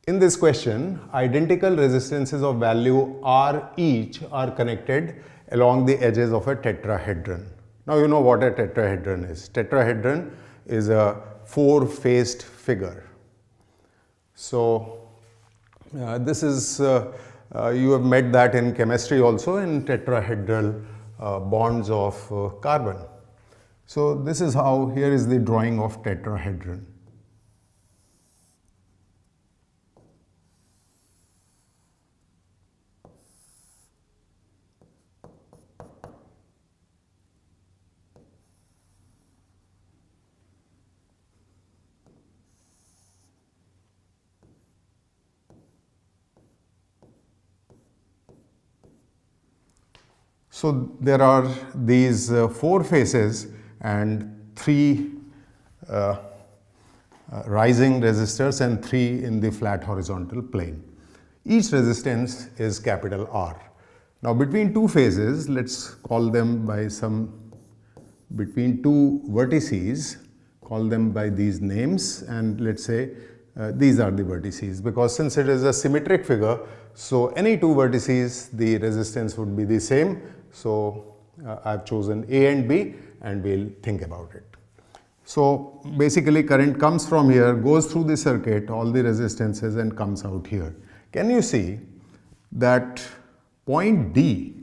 In this question, identical resistances of value R each are connected along the edges of a tetrahedron. Now you know what a tetrahedron is. Tetrahedron is a four-faced figure. So this is, you have met that in chemistry also, in tetrahedral bonds of carbon. So this is how, here is the drawing of tetrahedron. So there are these four faces and three rising resistors and three in the flat horizontal plane. Each resistance is capital R. Now between two phases, let's call them by between two vertices, call them by these names, and let's say these are the vertices, because since it is a symmetric figure, so any two vertices, the resistance would be the same. So I've chosen A and B, and we'll think about it. So basically current comes from here, goes through the circuit, all the resistances, and comes out here. Can you see that point D,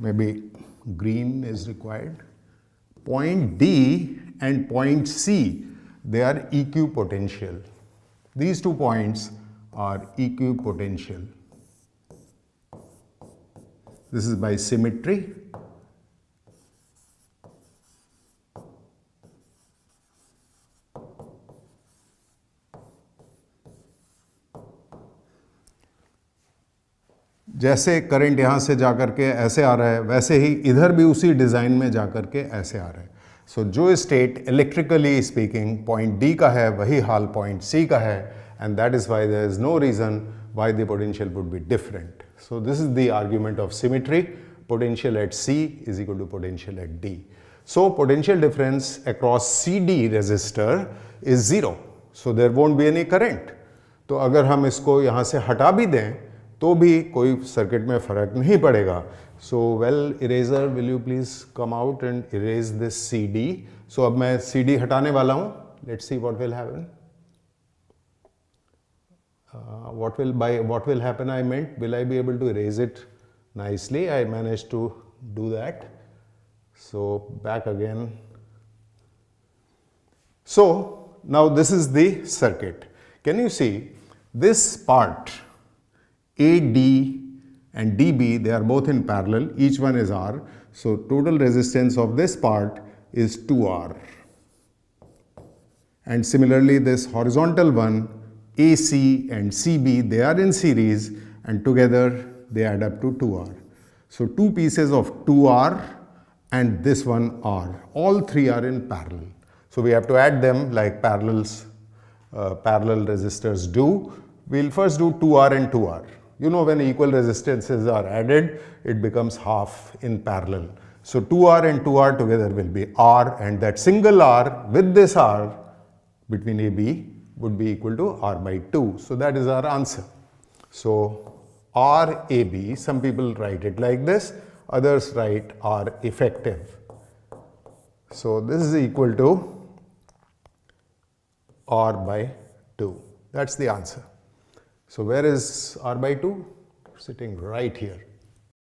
maybe green is required, point D and point C, they are equipotential. These 2 points are equipotential. This is by symmetry. जैसे current यहाँ से जाकर के ऐसे आ रहा है, वैसे ही इधर भी उसी डिज़ाइन में जाकर के ऐसे आ रहा है. सो जो state electrically speaking point D का है, वही हाल पॉइंट सी का है, and that is why there is no reason why the potential would be different. So this is the argument of symmetry. Potential at C is equal to potential at D. So potential difference across CD resistor is 0. So there won't be any current. तो अगर हम इसको यहाँ से हटा भी दें तो भी कोई सर्किट में फर्क नहीं पड़ेगा. So well, eraser, will you please come out and erase this CD? So अब मैं CD हटाने वाला हूँ. Let's see what will happen. What will happen, I meant, will I be able to erase it nicely? I managed to do that. So back again. So now this is the circuit. Can you see this part AD and DB, they are both in parallel, each one is R. So total resistance of this part is 2R. And similarly this horizontal one, AC and CB, they are in series, and together they add up to 2R. So two pieces of 2R and this one R, all three are in parallel. So we have to add them like parallel resistors do. We'll first do 2R and 2R. You know, when equal resistances are added, it becomes half in parallel. So 2R and 2R together will be R, and that single R with this R between AB would be equal to R by 2. So that is our answer. So RAB, some people write it like this, others write R effective. So this is equal to R by 2. That's the answer. So where is R by 2? Sitting right here.